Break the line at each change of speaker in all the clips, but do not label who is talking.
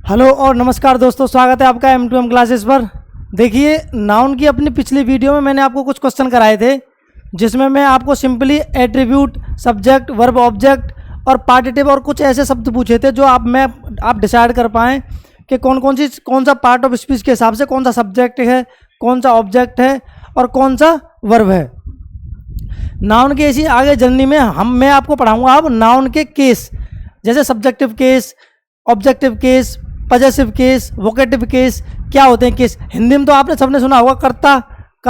Hello और नमस्कार दोस्तों, स्वागत है आपका M2M क्लासेस पर। देखिए, नाउन की अपनी पिछली वीडियो में मैंने आपको कुछ क्वेश्चन कराए थे, जिसमें मैं आपको simply attribute, subject, verb, object और पार्टिटिव और कुछ ऐसे शब्द पूछे थे जो आप डिसाइड कर पाएँ कि कौन सा पार्ट ऑफ स्पीच के हिसाब से कौन सा सब्जेक्ट है, कौन सा ऑब्जेक्ट है और कौन सा वर्ब है। नाउन के इसी आगे जर्नी में मैं आपको पढ़ाऊँगा अब नाउन के केस, जैसे subjective case, objective case, possessive case, vocative case. क्या होते हैं केस? हिंदी में तो आपने सबने सुना होगा,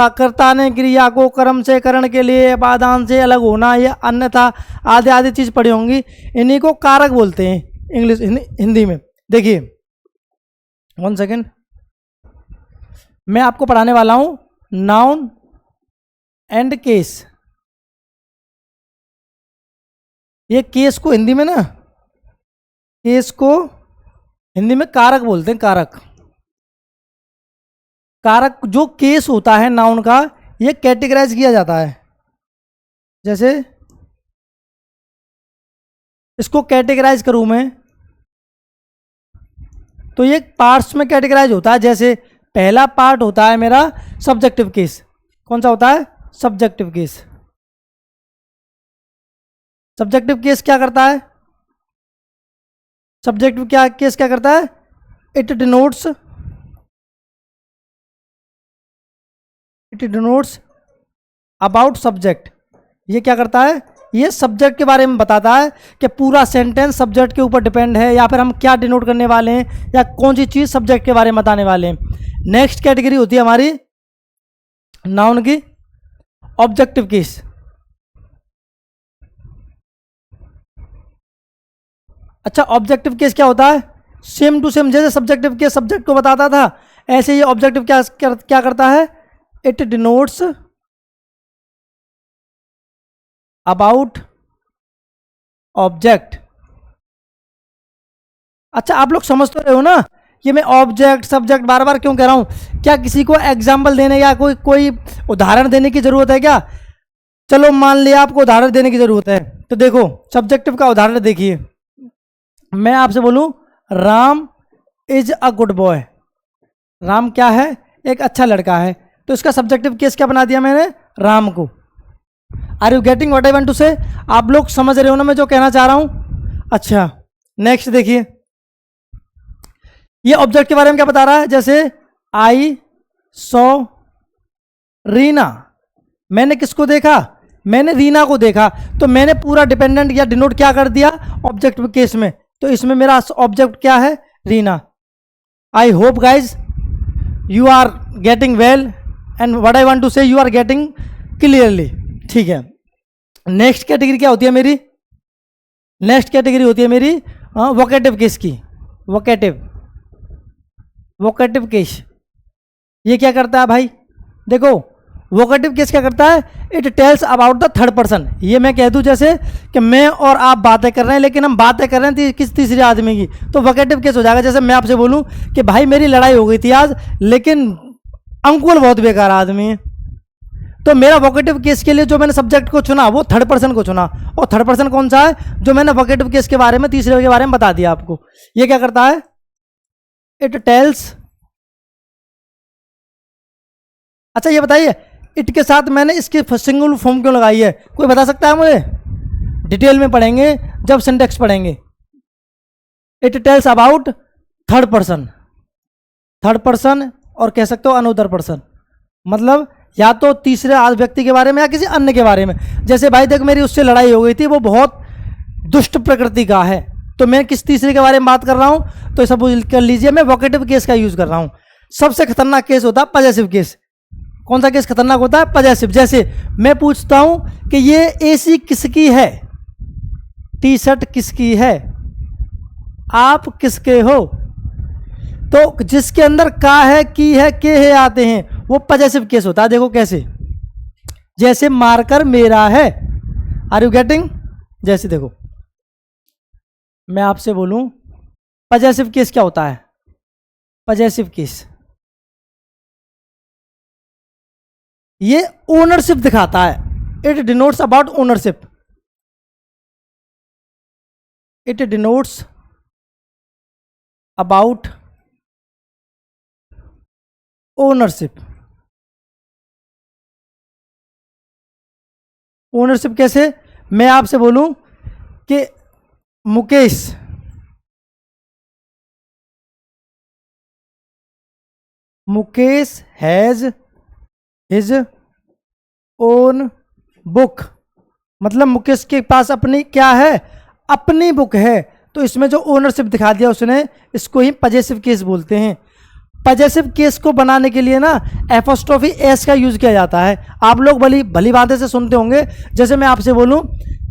कर्ता ने क्रिया को कर्म से करण के लिए पादान से अलग होना या अन्यथा आदि आदि चीज पढ़ी होंगी। इन्हीं को कारक बोलते हैं इंग्लिश हिंदी में। देखिए, 1 सेकेंड, मैं आपको पढ़ाने वाला हूं नाउन एंड केस। ये केस को हिंदी में केस को हिंदी में कारक बोलते हैं। कारक जो केस होता है नाउन का, ये कैटेगराइज किया जाता है। जैसे इसको कैटेगराइज करूं मैं तो ये पार्ट्स में कैटेगराइज होता है। जैसे पहला पार्ट होता है मेरा सब्जेक्टिव केस। कौन सा होता है? Subjective case. सब्जेक्टिव केस क्या करता है? सब्जेक्टिव केस क्या करता है? It denotes about subject. ये क्या करता है? ये सब्जेक्ट के बारे में बताता है कि पूरा सेंटेंस सब्जेक्ट के ऊपर डिपेंड है, या फिर हम क्या डिनोट करने वाले हैं, या कौन सी चीज सब्जेक्ट के बारे में बताने वाले हैं। नेक्स्ट कैटेगरी होती है हमारी नाउन की ऑब्जेक्टिव केस। अच्छा, ऑब्जेक्टिव केस क्या होता है? सेम टू सेम, जैसे सब्जेक्टिव केस सब्जेक्ट को बताता था, ऐसे ये ऑब्जेक्टिव क्या करता है? It denotes about object. अच्छा, आप लोग समझ तो रहे हो ना, ये मैं ऑब्जेक्ट सब्जेक्ट बार बार क्यों कह रहा हूं? क्या किसी को एग्जाम्पल देने या कोई उदाहरण देने की जरूरत है क्या? चलो मान लिया आपको उदाहरण देने की जरूरत है, तो देखो सब्जेक्टिव का उदाहरण देखिए। मैं आपसे बोलूं Ram is a good boy. Ram क्या है? एक अच्छा लड़का है। तो इसका सब्जेक्टिव केस क्या बना दिया मैंने? राम को। Are you getting what I want to say? आप लोग समझ रहे हो ना मैं जो कहना चाह रहा हूं? अच्छा, नेक्स्ट देखिए, ये ऑब्जेक्ट के बारे में क्या बता रहा है? जैसे आई सॉ रीना। मैंने किसको देखा? मैंने रीना को देखा। तो मैंने पूरा डिपेंडेंट या डिनोट क्या कर दिया ऑब्जेक्टिव केस में। तो इसमें मेरा ऑब्जेक्ट क्या है? Reena. I hope guys you are getting well and what I want to say you are getting clearly. ठीक है, नेक्स्ट कैटेगरी क्या होती है मेरी? नेक्स्ट कैटेगरी होती है मेरी वोकेटिव केस की। वोकेटिव केस ये क्या करता है भाई? देखो, वोकेटिव केस क्या करता है? It tells about the third person. ये मैं कह दूं जैसे कि मैं और आप बातें कर रहे हैं, लेकिन हम बातें कर रहे हैं किस तीसरे आदमी की, तो वोकेटिव केस हो जाएगा। जैसे मैं आपसे बोलूं कि भाई मेरी लड़ाई हो गई थी आज, लेकिन अंकुल बहुत बेकार आदमी है। तो मेरा वोकेटिव केस के लिए जो मैंने सब्जेक्ट को चुना वो थर्ड पर्सन को चुना। और थर्ड पर्सन कौन सा है? जो मैंने वोकेटिव केस के बारे में, तीसरे के बारे में बता दिया आपको। ये क्या करता है? It tells. अच्छा, ये बताइए, इट के साथ मैंने इसकी सिंगल फॉर्म क्यों लगाई है? कोई बता सकता है मुझे? डिटेल में पढ़ेंगे जब सिंटेक्स पढ़ेंगे। It tells about third person और कह सकते हो अनदर पर्सन, मतलब या तो तीसरे व्यक्ति के बारे में या किसी अन्य के बारे में। जैसे भाई देख, मेरी उससे लड़ाई हो गई थी, वो बहुत दुष्ट प्रकृति का है, तो मैं किस तीसरे के बारे में बात कर रहा हूं? तो सब कर लीजिए, मैं वोकेटिव केस का यूज कर रहा हूं। सबसे खतरनाक केस होता है पजेसिव केस। कौन सा केस खतरनाक होता है? पजेसिव। जैसे मैं पूछता हूं कि ये एसी किसकी है, टी शर्ट किसकी है, आप किसके हो, तो जिसके अंदर का है, की है, के है आते हैं, वो पजेसिव केस होता है। देखो कैसे, जैसे मार्कर मेरा है। Are you getting? जैसे देखो, मैं आपसे बोलूं पजेसिव केस क्या होता है? पजेसिव केस ये ओनरशिप दिखाता है। It denotes about ownership. It denotes about ownership. Ownership कैसे? मैं आपसे बोलूं कि Mukesh has his own book, मतलब मुकेश के पास अपनी क्या है, अपनी बुक है। तो इसमें जो ओनरशिप दिखा दिया उसने, इसको ही पजेसिव केस बोलते हैं। पजेसिव केस को बनाने के लिए ना एपोस्ट्रोफी एस का यूज किया जाता है। आप लोग भली भली बातें से सुनते होंगे, जैसे मैं आपसे बोलूं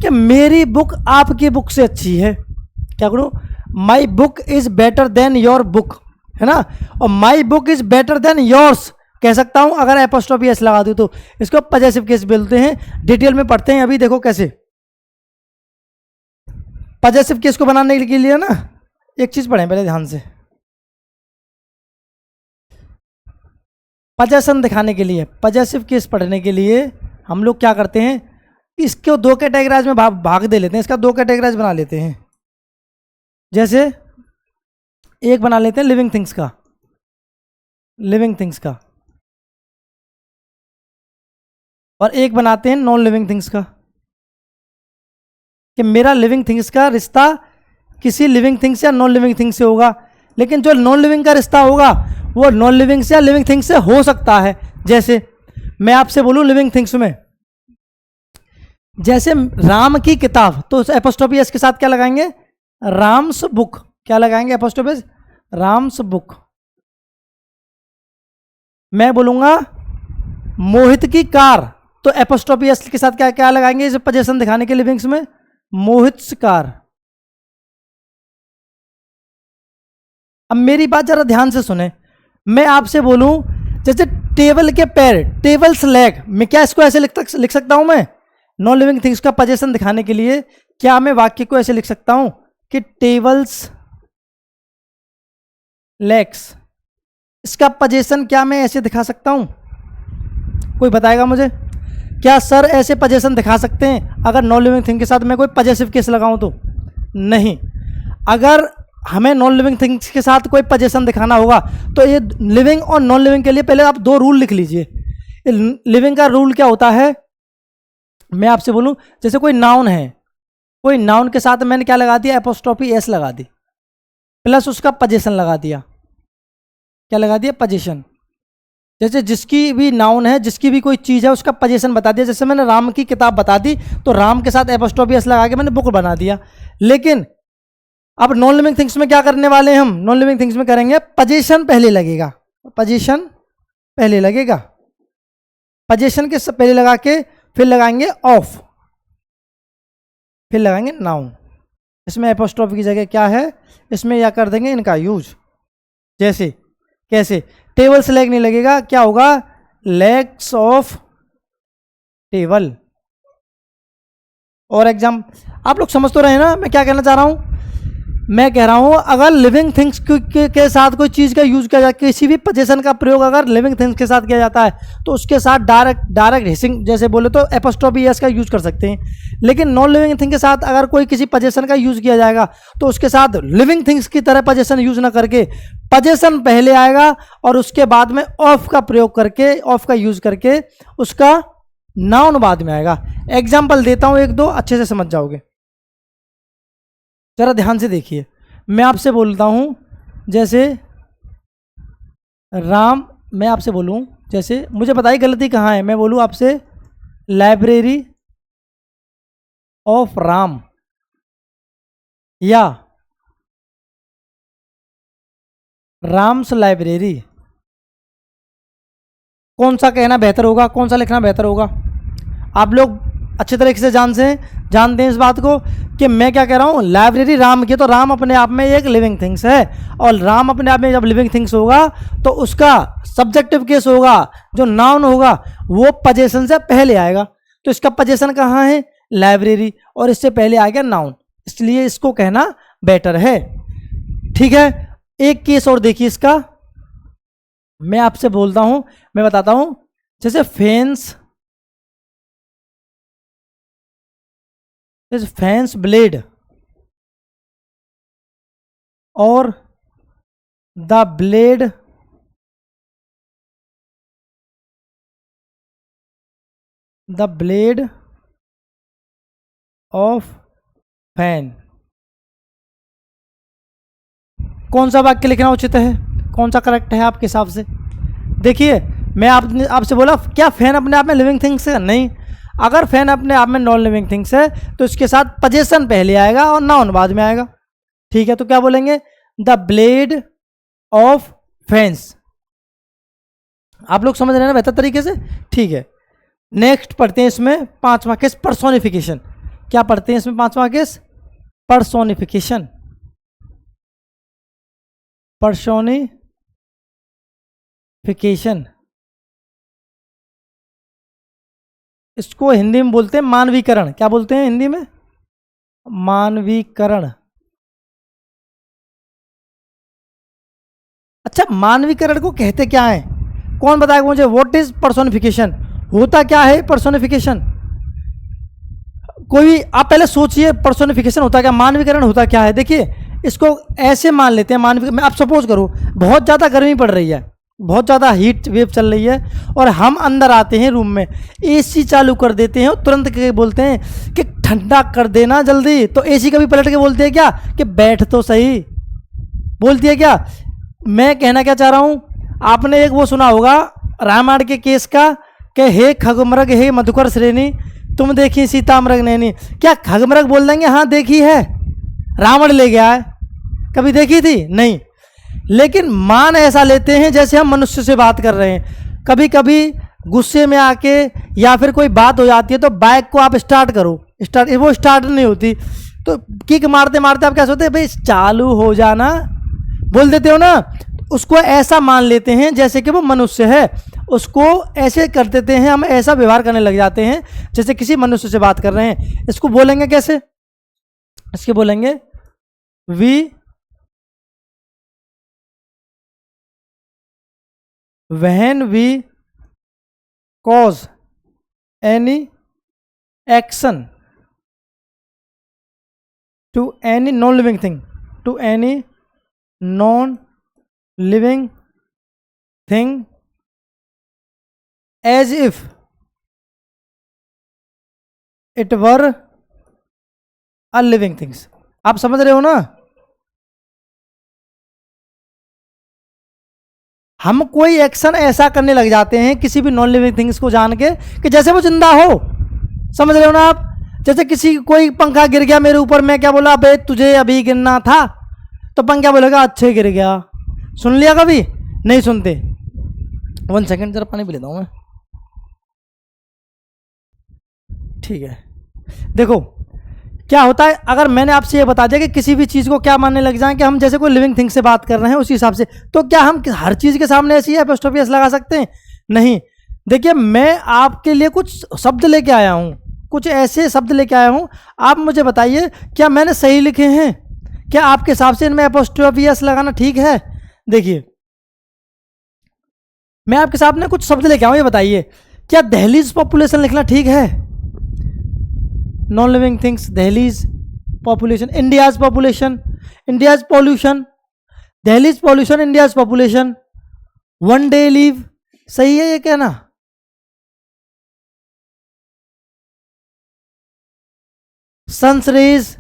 कि मेरी बुक आपकी बुक से अच्छी है, क्या करूं, my book is better than your book, है ना। और my book is better than yours कह सकता हूं अगर एपोस्ट्रोफी एस लगा दूं तो। इसको पजेसिव केस बोलते हैं। डिटेल में पढ़ते हैं अभी, देखो कैसे। पजेसिव केस को बनाने के लिए ना एक चीज पढ़ें पहले ध्यान से। पजेशन दिखाने के लिए, पजेसिव केस पढ़ने के लिए हम लोग क्या करते हैं, इसको दो कैटेगराइज में भाग दे लेते हैं। इसका दो कैटेगराइज बना लेते हैं। जैसे एक बना लेते हैं लिविंग थिंग्स का, लिविंग थिंग्स का, और एक बनाते हैं नॉन लिविंग थिंग्स का। कि मेरा लिविंग थिंग्स का रिश्ता किसी लिविंग थिंग्स या नॉन लिविंग थिंग्स से होगा, लेकिन जो नॉन लिविंग का रिश्ता होगा वो नॉन लिविंग से या लिविंग थिंग्स से हो सकता है। जैसे मैं आपसे बोलूं लिविंग थिंग्स में, जैसे राम की किताब, तो एपोस्ट्रोफी एस के साथ क्या लगाएंगे, राम्स बुक। क्या लगाएंगे एपोस्ट्रोफी एस, राम्स बुक। मैं बोलूंगा मोहित की कार, तो एपोस्ट्रोफी एस के साथ क्या क्या लगाएंगे इसे पोजीशन दिखाने के लिविंग्स में, मोहित कार। अब मेरी बात जरा ध्यान से सुने। मैं आपसे बोलूं जैसे टेबल के पैर, टेबल्स लेग, मैं क्या इसको ऐसे लिख सकता हूं मैं, नॉन लिविंग थिंग्स का पोजीशन दिखाने के लिए क्या मैं वाक्य को ऐसे लिख सकता हूं कि टेबल्स लेग्स, इसका पोजीशन क्या मैं ऐसे दिखा सकता हूं? कोई बताएगा मुझे? क्या सर ऐसे पोजीशन दिखा सकते हैं अगर नॉन लिविंग थिंग के साथ मैं कोई पजेसिव केस लगाऊं तो? नहीं। अगर हमें नॉन लिविंग थिंग्स के साथ कोई पोजीशन दिखाना होगा तो ये लिविंग और नॉन लिविंग के लिए पहले आप दो रूल लिख लीजिए। लिविंग का रूल क्या होता है, मैं आपसे बोलूं जैसे कोई नाउन है, कोई नाउन के साथ मैंने क्या लगा दिया, एपोस्ट्रोफी एस लगा दी, प्लस उसका पोजीशन लगा दिया। क्या लगा दिया, पोजीशन। जैसे जिसकी भी नाउन है, जिसकी भी कोई चीज़ है, उसका पोजीशन बता दिया। जैसे मैंने राम की किताब बता दी तो राम के साथ एपोस्ट्रोफी एस लगा के मैंने बुक बना दिया। लेकिन अब नॉन लिविंग थिंग्स में क्या करने वाले हैं हम, नॉन लिविंग थिंग्स में करेंगे पोजीशन पहले लगेगा, पोजीशन पहले लगेगा, पोजीशन के पहले लगा के फिर लगाएंगे ऑफ, फिर लगाएंगे नाउन। इसमें एपोस्ट्रोफी की जगह क्या है, इसमें या कर देंगे इनका यूज। जैसे कैसे, टेबल्स लेग नहीं लगेगा, क्या होगा, लेग्स ऑफ टेबल। और एग्जाम आप लोग समझ तो रहे हैं ना मैं क्या कहना चाह रहा हूं? मैं कह रहा हूं अगर लिविंग थिंग्स के साथ कोई चीज़ का यूज किया जाए, किसी भी पोजीशन का प्रयोग अगर लिविंग थिंग्स के साथ किया जाता है तो उसके साथ डायरेक्ट हिसिंग जैसे बोले तो एपोस्ट्रोफी एस का यूज कर सकते हैं। लेकिन नॉन लिविंग थिंग के साथ अगर कोई किसी पोजीशन का यूज किया जाएगा तो उसके साथ लिविंग थिंग्स की तरह पोजीशन यूज ना करके पोजीशन पहले आएगा और उसके बाद में ऑफ का प्रयोग करके, ऑफ का यूज करके उसका नाउन बाद में आएगा। एग्जाम्पल देता हूं एक दो, अच्छे से समझ जाओगे। जरा ध्यान से देखिए, मैं आपसे बोलता हूं जैसे राम, मैं आपसे बोलूं जैसे, मुझे बताइए गलती कहाँ है। मैं बोलूं आपसे लाइब्रेरी ऑफ राम या राम्स लाइब्रेरी, कौन सा कहना बेहतर होगा, कौन सा लिखना बेहतर होगा? आप लोग अच्छे तरीके से जानते हैं इस बात को कि मैं क्या कह रहा हूँ, लाइब्रेरी राम की, तो राम अपने आप में एक लिविंग थिंग्स है और राम अपने आप में जब लिविंग थिंग्स होगा तो उसका सब्जेक्टिव केस होगा, जो नाउन होगा वो पोजीशन से पहले आएगा। तो इसका पोजीशन कहाँ है, लाइब्रेरी, और इससे पहले आ गया नाउन, इसलिए इसको कहना बेटर है। ठीक है, एक केस और देखिए इसका, मैं आपसे बोलता हूं, मैं बताता हूं जैसे फेंस ब्लेड और द ब्लेड ऑफ फैन। कौन सा वाक्य लिखना उचित है, कौन सा करेक्ट है आपके हिसाब से? देखिए, मैं आपसे बोला क्या फैन अपने आप में लिविंग थिंग्स है? नहीं। अगर फैन अपने आप में नॉन लिविंग थिंग्स है तो इसके साथ पोजेशन पहले आएगा और नाउन बाद में आएगा। ठीक है, तो क्या बोलेंगे? The blade of fans. आप लोग समझ रहे हैं ना बेहतर तरीके से? ठीक है, नेक्स्ट पढ़ते हैं इसमें पांचवा केस, पर्सोनिफिकेशन। क्या पढ़ते हैं इसमें पांचवा केस? पर्सोनिफिकेशन। पर्सोनिफिकेशन, इसको हिंदी में बोलते हैं मानवीकरण। क्या बोलते हैं हिंदी में? मानवीकरण। अच्छा, मानवीकरण को कहते क्या है? कौन बताएगा मुझे? What is personification? होता क्या है पर्सोनिफिकेशन? कोई आप पहले सोचिए, पर्सोनिफिकेशन होता क्या, मानवीकरण होता क्या है? देखिए, इसको ऐसे मान लेते हैं मानवीकरण। आप सपोज करो बहुत ज़्यादा गर्मी पड़ रही है, बहुत ज़्यादा हीट वेव चल रही है, और हम अंदर आते हैं रूम में, एसी चालू कर देते हैं और तुरंत के बोलते हैं कि ठंडा कर देना जल्दी। तो एसी कभी पलट के बोलते हैं क्या कि बैठ तो सही? बोलती है क्या? मैं कहना क्या चाह रहा हूँ, आपने एक वो सुना होगा रामायण के केस का कि हे खगमृग हे मधुकर श्रेणी तुम देखी सीता मृग नैनी। क्या खगमृग बोल देंगे हाँ देखी है, रावण ले गया है, कभी देखी थी? नहीं। लेकिन मान ऐसा लेते हैं जैसे हम मनुष्य से बात कर रहे हैं। कभी कभी गुस्से में आके या फिर कोई बात हो जाती है तो बाइक को आप स्टार्ट करो, वो स्टार्ट नहीं होती, तो किक मारते मारते आप क्या सोचते हैं? भाई चालू हो जाना, बोल देते हो ना। उसको ऐसा मान लेते हैं जैसे कि वो मनुष्य है, उसको ऐसे कर देते हैं, हम ऐसा व्यवहार करने लग जाते हैं जैसे किसी मनुष्य से बात कर रहे हैं। इसको बोलेंगे कैसे? इसके बोलेंगे we when we cause any action to any non-living thing, to any non-living thing as if it were a living things। आप समझ रहे हो ना? हम कोई एक्शन ऐसा करने लग जाते हैं किसी भी नॉन लिविंग थिंग्स को जान के कि जैसे वो जिंदा हो। समझ रहे हो ना आप? जैसे किसी कोई पंखा गिर गया मेरे ऊपर, मैं क्या बोला? अबे तुझे अभी गिरना था, तो पंखा बोलेगा अच्छे गिर गया। सुन लिया कभी? नहीं सुनते। 1 सेकेंड, जरा पानी पी लेता हूं मैं। ठीक है, देखो क्या होता है, अगर मैंने आपसे ये बता दिया कि किसी भी चीज़ को क्या मानने लग जाएं कि हम जैसे कोई लिविंग थिंग से बात कर रहे हैं उसी हिसाब से, तो क्या हम हर चीज़ के सामने ऐसी एपोस्ट्रोफी एस लगा सकते हैं? नहीं। देखिए, मैं आपके लिए कुछ शब्द लेके आया हूँ, कुछ ऐसे शब्द लेके आया हूँ, आप मुझे बताइए क्या मैंने सही लिखे हैं? क्या आपके हिसाब से इनमें एपोस्ट्रोफी एस लगाना ठीक है? देखिए, मैं आपके सामने कुछ शब्द लेके आऊँ, ये बताइए क्या दहलीज पॉपुलेशन लिखना ठीक है? Non living things, Delhi's population, India's population, India's pollution, Delhi's pollution, India's population, one day leave, सही है ये कहना? सन्स रेज,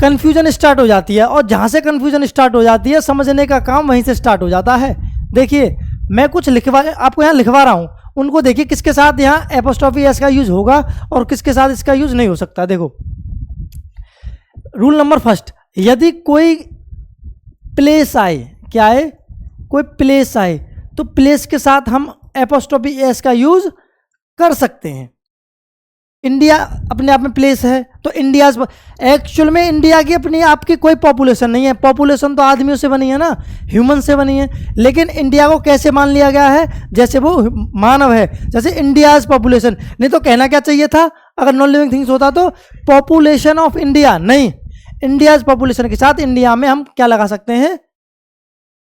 कंफ्यूजन स्टार्ट हो जाती है, और जहां से कंफ्यूजन स्टार्ट हो जाती है समझने का काम वहीं से स्टार्ट हो जाता है। देखिए, मैं कुछ आपको यहाँ लिखवा रहा हूं, उनको देखिए किसके साथ यहाँ एपोस्ट्रोफी एस का यूज होगा और किसके साथ इसका यूज नहीं हो सकता। देखो, रूल नंबर फर्स्ट, यदि कोई प्लेस आए, क्या आए? कोई प्लेस आए, तो प्लेस के साथ हम एपोस्ट्रोफी एस का यूज कर सकते हैं। इंडिया अपने आप में प्लेस है, तो इंडिया एक्चुअल में इंडिया की अपनी आपकी कोई पॉपुलेशन नहीं है, पॉपुलेशन तो आदमियों से बनी है ना, ह्यूमन से बनी है। लेकिन इंडिया को कैसे मान लिया गया है? जैसे वो मानव है, जैसे इंडियाज पॉपुलेशन। नहीं तो कहना क्या चाहिए था अगर नॉन लिविंग थिंग्स होता तो? पॉपुलेशन ऑफ इंडिया, नहीं, इंडियाज पॉपुलेशन के साथ इंडिया में हम क्या लगा सकते हैं?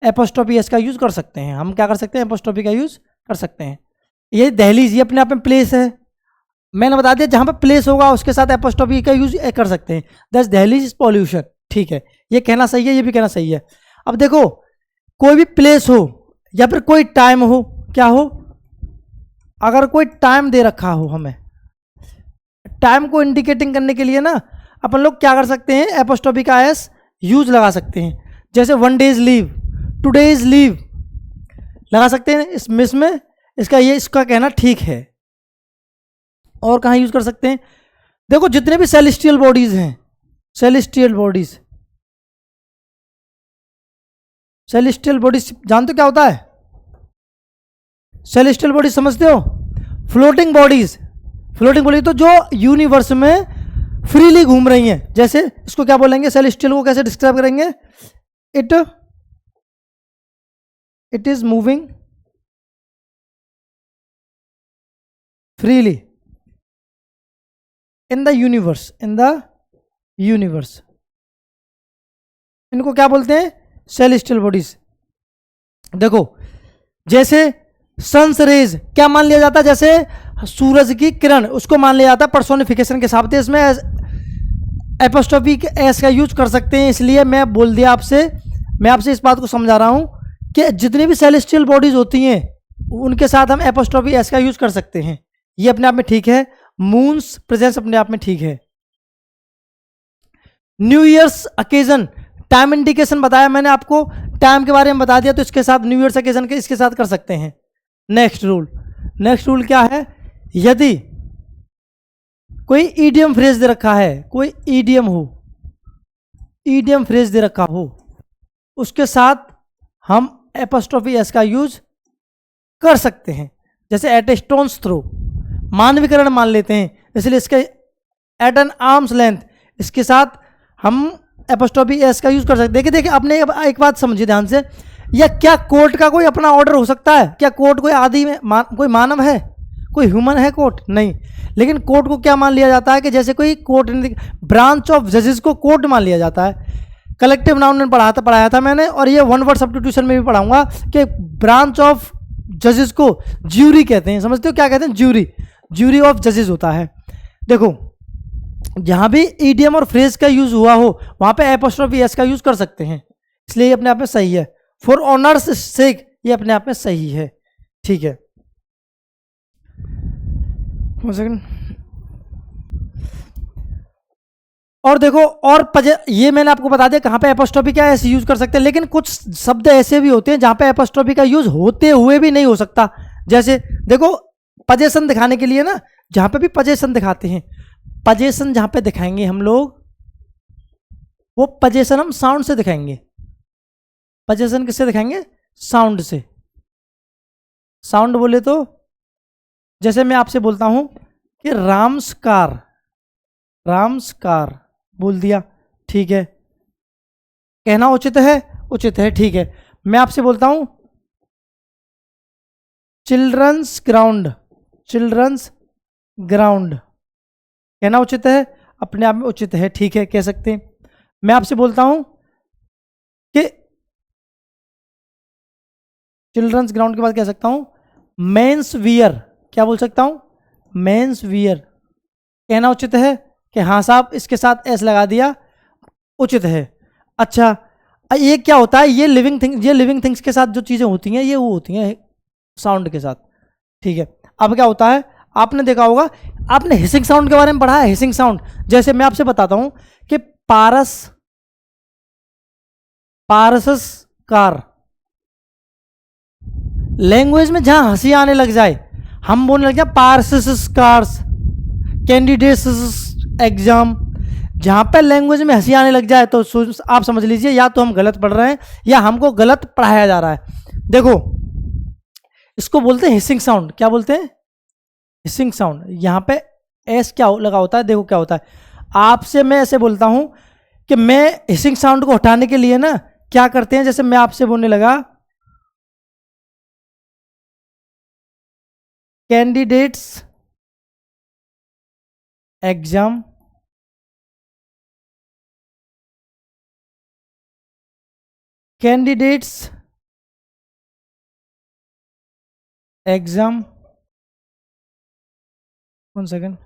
एपोस्ट्रोफी एस का यूज कर सकते हैं। हम क्या कर सकते हैं? एपोस्ट्रोफी का यूज कर सकते हैं। ये दहलीज, ये अपने आप में प्लेस है, मैंने बता दिया जहां पर प्लेस होगा उसके साथ एपोस्ट्रोफी का यूज कर सकते हैं। दैट्स दहलीज पॉल्यूशन। ठीक है, ये कहना सही है, ये भी कहना सही है। अब देखो, कोई भी प्लेस हो या फिर कोई टाइम हो, क्या हो, अगर कोई टाइम दे रखा हो, हमें टाइम को इंडिकेटिंग करने के लिए ना अपन लोग क्या कर सकते हैं, एपोस्ट्रोफी का एस यूज लगा सकते हैं। जैसे 1 डेज लीव, 2 डेज लीव लगा सकते हैं इसमें इसका ये इसका कहना ठीक है। और कहाँ यूज कर सकते हैं, देखो जितने भी सेलेस्टियल बॉडीज हैं, सेलेस्टियल बॉडीज, सेलेस्टियल बॉडीज जानते हो क्या होता है, सेलेस्टियल बॉडीज समझते हो, फ्लोटिंग बॉडीज, फ्लोटिंग बॉडीज तो जो यूनिवर्स में फ्रीली घूम रही हैं। जैसे इसको क्या बोलेंगे, सेलेस्टियल को कैसे डिस्क्राइब करेंगे, it is moving freely in the universe, in the universe, इनको क्या बोलते हैं, सेलेस्टियल बॉडीज। देखो जैसे सन्स रेज क्या मान लिया जाता है, जैसे सूरज की किरण, उसको मान लिया जाता है पर्सोनिफिकेशन के हिसाब से, इसमें एपोस्ट्रोफी एस का यूज कर सकते हैं। इसलिए मैं बोल दिया आपसे, मैं आपसे इस बात को समझा रहा हूं कि जितनी भी सेलेस्टियल बॉडीज होती हैं उनके साथ हम एपोस्ट्रोफी एस का यूज कर सकते हैं। ये अपने आप में ठीक है, मून्स प्रेजेंस अपने आप में ठीक है। New years occasion, time indication बताया मैंने आपको, टाइम के बारे में बता दिया, तो इसके साथ न्यू ईयर्स अकेजन के इसके साथ कर सकते हैं। नेक्स्ट रूल, नेक्स्ट रूल क्या है, यदि कोई ईडियम फ्रेज दे रखा है, कोई ईडियम हो, ईडियम फ्रेज दे रखा हो, उसके साथ हम एपोस्ट्रोफी एस का यूज कर सकते हैं। जैसे एट ए स्टोन्स थ्रो, मानवीकरण मान लेते हैं, इसलिए इसके एट एन आर्म्स लेंथ, इसके साथ हम एपोस्ट्रोफी एस का यूज कर सकते हैं। देखिए देखिए आपने एक बात समझिए ध्यान से, या क्या कोर्ट का कोई अपना ऑर्डर हो सकता है, क्या कोर्ट कोई आदि में कोई मानव है, कोई ह्यूमन है कोर्ट, नहीं। लेकिन कोर्ट को क्या मान लिया जाता है कि जैसे कोई कोर्ट, ब्रांच ऑफ जजेस को कोर्ट मान लिया जाता है। कलेक्टिव नाउन में पढ़ाया था मैंने, और ये वन वर्ड सब्स्टिट्यूशन में भी पढ़ाऊंगा कि ब्रांच ऑफ जजेस को ज्यूरी कहते हैं। समझते हो क्या कहते हैं, ज्यूरी, ज्यूरी ऑफ जजेस होता है। देखो जहां भी ईडियम और फ्रेज का यूज हुआ हो वहां पे एपोस्ट्रोफी एस का यूज कर सकते हैं, इसलिए ये अपने आप में सही है। फॉर ऑनर्स सेक ये अपने आप में सही है, ठीक है। और देखो, और ये मैंने आपको बता दिया कहां पे एपोस्ट्रोफी का एस यूज कर सकते हैं, लेकिन कुछ शब्द ऐसे भी होते हैं जहां पे एपोस्ट्रोफी का यूज होते हुए भी नहीं हो सकता। जैसे देखो पजेशन दिखाने के लिए ना, जहां पे भी पजेशन दिखाते हैं, पजेशन जहां पे दिखाएंगे हम लोग, वो पजेशन हम साउंड से दिखाएंगे। पजेशन किससे दिखाएंगे, साउंड से। साउंड बोले तो जैसे मैं आपसे बोलता हूं कि राम्स कार, राम्स कार बोल दिया, ठीक है, कहना उचित है, उचित है, ठीक है। मैं आपसे बोलता हूं चिल्ड्रंस ग्राउंड, चिल्ड्रंस ग्राउंड, कहना उचित है, अपने आप में उचित है, ठीक है, कह सकते हैं। मैं आपसे बोलता हूं कि चिल्ड्रंस ग्राउंड के बाद कह सकता हूं मेंस वियर, क्या बोल सकता हूं, मेंस वियर, कहना उचित है कि हाँ साहब इसके साथ एस लगा दिया, उचित है। अच्छा ये क्या होता है, ये लिविंग थिंग, ये लिविंग थिंग्स के साथ जो चीजें होती हैं ये वो होती हैं साउंड के साथ, ठीक है। अब क्या होता है, आपने देखा होगा, आपने हिसिंग साउंड के बारे में पढ़ा है, हिसिंग साउंड। जैसे मैं आपसे बताता हूं कि पारस, पारसस कार, लैंग्वेज में जहां हंसी आने लग जाए हम बोलने लग जाए पारसस कार्स, कैंडिडेट्स एग्जाम, जहां पे लैंग्वेज में हंसी आने लग जाए तो आप समझ लीजिए या तो हम गलत पढ़ रहे हैं या हमको गलत पढ़ाया जा रहा है। देखो इसको बोलते हैं हिसिंग साउंड, क्या बोलते हैं, हिसिंग साउंड। यहां पे एस क्या लगा होता है, देखो क्या होता है, आपसे मैं ऐसे बोलता हूं कि मैं हिसिंग साउंड को हटाने के लिए ना क्या करते हैं, जैसे मैं आपसे बोलने लगा candidates exam, candidates exam, 1 second,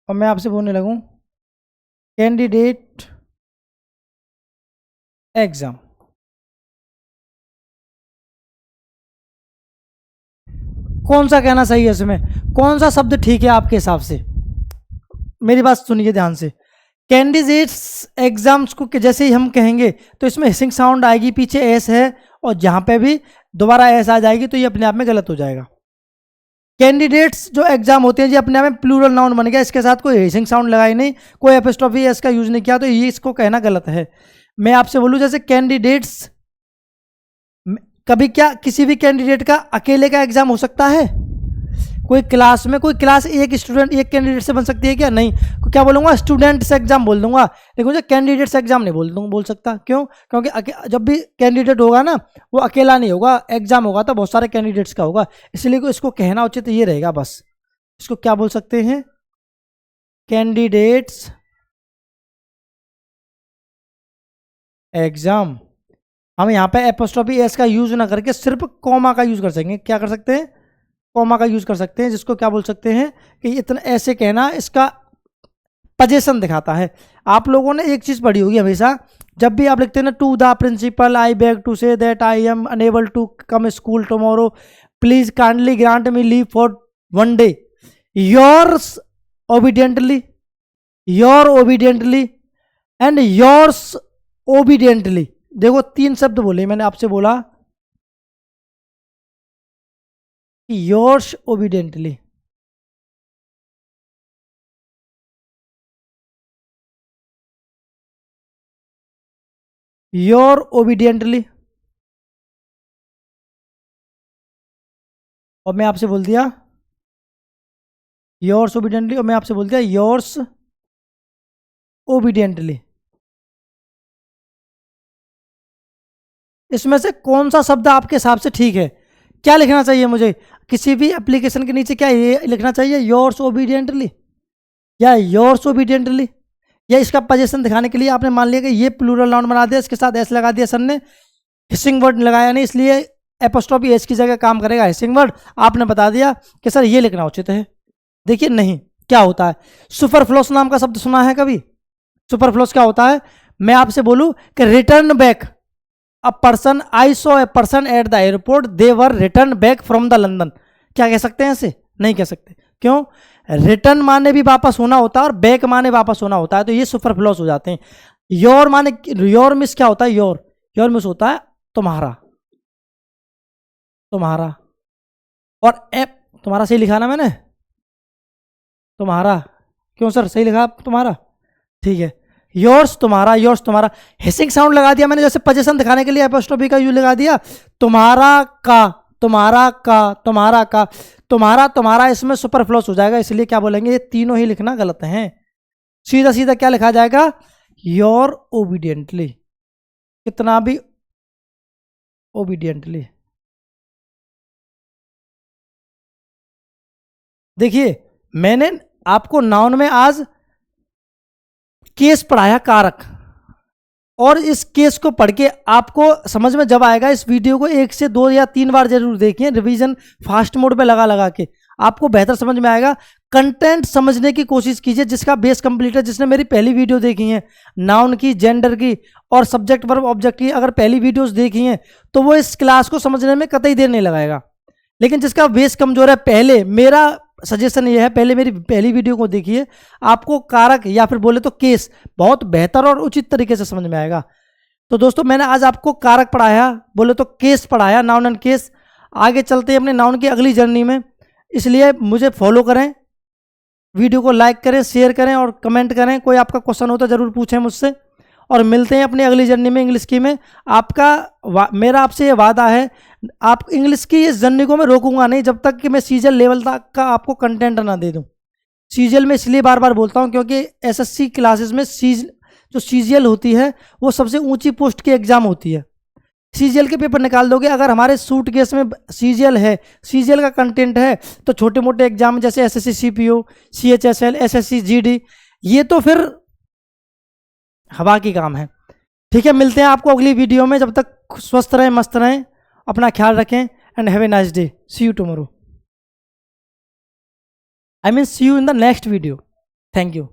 और मैं आपसे बोलने लगूं कैंडिडेट एग्जाम, कौन सा कहना सही है इसमें, कौन सा शब्द ठीक है आपके हिसाब से? मेरी बात सुनिए ध्यान से। कैंडिडेट्स एग्जाम्स को जैसे ही हम कहेंगे तो इसमें हिसिंग साउंड आएगी, पीछे एस है और जहां पे भी दोबारा एस आ जाएगी तो ये अपने आप में गलत हो जाएगा। कैंडिडेट्स जो एग्जाम होते हैं ये अपने आप में प्लूरल नाउन बन गया, इसके साथ कोई हिसिंग साउंड लगाई नहीं, कोई एपोस्ट्रोफी एस का यूज नहीं किया, तो ये इसको कहना गलत है। मैं आपसे बोलूं जैसे कैंडिडेट्स, कभी क्या किसी भी कैंडिडेट का अकेले का एग्जाम हो सकता है? कोई क्लास में, कोई क्लास एक स्टूडेंट एक कैंडिडेट से बन सकती है क्या? नहीं। क्या बोलूंगा? स्टूडेंट्स एग्जाम बोल दूंगा, लेकिन मुझे कैंडिडेट्स एग्जाम नहीं बोल सकता। क्यों? क्योंकि जब भी कैंडिडेट होगा ना वो अकेला नहीं होगा, एग्जाम होगा तो बहुत सारे कैंडिडेट्स का होगा, इसलिए इसको कहना उचित ये रहेगा बस। इसको क्या बोल सकते हैं? Candidates exam. हम यहाँ पे एपोस्ट्रोफी एस का यूज ना करके सिर्फ कॉमा का यूज कर सकेंगे। क्या कर सकते हैं? कॉमा का यूज कर सकते हैं, जिसको क्या बोल सकते हैं कि इतना ऐसे कहना इसका पोजीशन दिखाता है। आप लोगों ने एक चीज पढ़ी होगी हमेशा, जब भी आप लिखते हैं ना to the principal I beg to say that I am unable to come school tomorrow, please kindly grant me leave for one day, yours obediently, your obediently and yours obediently. देखो 3 शब्द बोले मैंने आपसे, बोला योर्स ओबीडियंटली, योर ओबीडियंटली, और मैं आपसे बोल दिया योर्स ओबीडियंटली, और मैं आपसे बोल दिया योर्स ओबीडियंटली। इसमें से कौन सा शब्द आपके हिसाब से ठीक है? क्या लिखना चाहिए मुझे? किसी भी एप्लीकेशन के नीचे क्या ये लिखना चाहिए योर्स ओबीडियंटली या योर्स ओबीडियंटली, या इसका पोजीशन दिखाने के लिए आपने मान लिया कि ये प्लूरल नाउन बना दिया, इसके साथ एस लगा दिया सर ने, हिसिंग वर्ड लगाया नहीं इसलिए एपोस्ट्रोफी एस की जगह काम करेगा हिसिंग वर्ड, आपने बता दिया कि सर ये लिखना उचित है। देखिए नहीं, क्या होता है? सुपरफ्लोस नाम का शब्द सुना है कभी? सुपरफ्लोस क्या होता है? मैं आपसे बोलूं कि return back a person, I saw a person at the airport, they were return back from the London, क्या कह सकते हैं ऐसे? नहीं कह सकते। क्यों? रिटर्न माने भी वापस होना होता है और बैक माने वापस होना होता है, तो ये सुपरफ्लोस हो जाते हैं। योर माने, योर मिस क्या होता है? योर, योर मिस होता है तुम्हारा, तुम्हारा, और एप तुम्हारा सही लिखा ना मैंने, तुम्हारा। क्यों सर सही लिखा तुम्हारा? ठीक है, योर्स तुम्हारा, योर्स तुम्हारा, हिसिंग साउंड लगा दिया मैंने जैसे पोजीशन दिखाने के लिए एपोस्ट्रोफी का यू लगा दिया, तुम्हारा का, तुम्हारा का, तुम्हारा का, तुम्हारा, तुम्हारा, इसमें सुपरफ्लोस हो जाएगा, इसलिए क्या बोलेंगे? ये तीनों ही लिखना गलत है। सीधा सीधा क्या लिखा जाएगा? योर ओबीडियंटली, कितना भी ओबीडियंटली। देखिए मैंने आपको नाउन में आज केस पढ़ाया कारक, और इस केस को पढ़ के आपको समझ में जब आएगा, इस वीडियो को 1 से 2 या 3 बार जरूर देखिए, रिवीजन फास्ट मोड पे लगा लगा के आपको बेहतर समझ में आएगा। कंटेंट समझने की कोशिश कीजिए जिसका बेस कंप्लीट है। जिसने मेरी पहली वीडियो देखी है नाउन की, जेंडर की और सब्जेक्ट वर्ब ऑब्जेक्ट की, अगर पहली वीडियोस देखी हैं तो वो इस क्लास को समझने में कतई देर नहीं लगाएगा। लेकिन जिसका बेस कमजोर है, पहले मेरा सजेशन ये है, पहले मेरी पहली वीडियो को देखिए, आपको कारक या फिर बोले तो केस बहुत बेहतर और उचित तरीके से समझ में आएगा। तो दोस्तों मैंने आज आपको कारक पढ़ाया, बोले तो केस पढ़ाया, नाउन एंड केस। आगे चलते हैं अपने नाउन की अगली जर्नी में, इसलिए मुझे फॉलो करें, वीडियो को लाइक करें, शेयर करें और कमेंट करें। कोई आपका क्वेश्चन हो तो ज़रूर पूछें मुझसे, और मिलते हैं अपनी अगली जर्नी में इंग्लिश की में। मेरा आपसे ये वादा है, आप इंग्लिश की इस जर्नी को मैं रोकूंगा नहीं जब तक कि मैं सीजल लेवल तक का आपको कंटेंट ना दे दूं। सीजल में इसलिए बार बार बोलता हूं क्योंकि एसएससी क्लासेस में जो सीजीएल होती है वो सबसे ऊंची पोस्ट की एग्जाम होती है। सीजीएल के पेपर निकाल दोगे, अगर हमारे सूट केस में सीजीएल है, सीजीएल का कंटेंट है, तो छोटे मोटे एग्जाम जैसे SSC CPO, CHSL, SSC GD, ये तो फिर हवा की काम है। ठीक है, मिलते हैं आपको अगली वीडियो में। जब तक स्वस्थ रहें, मस्त रहें, अपना ख्याल रखें, and have a nice day. See you tomorrow, I mean see you in the next video. Thank you.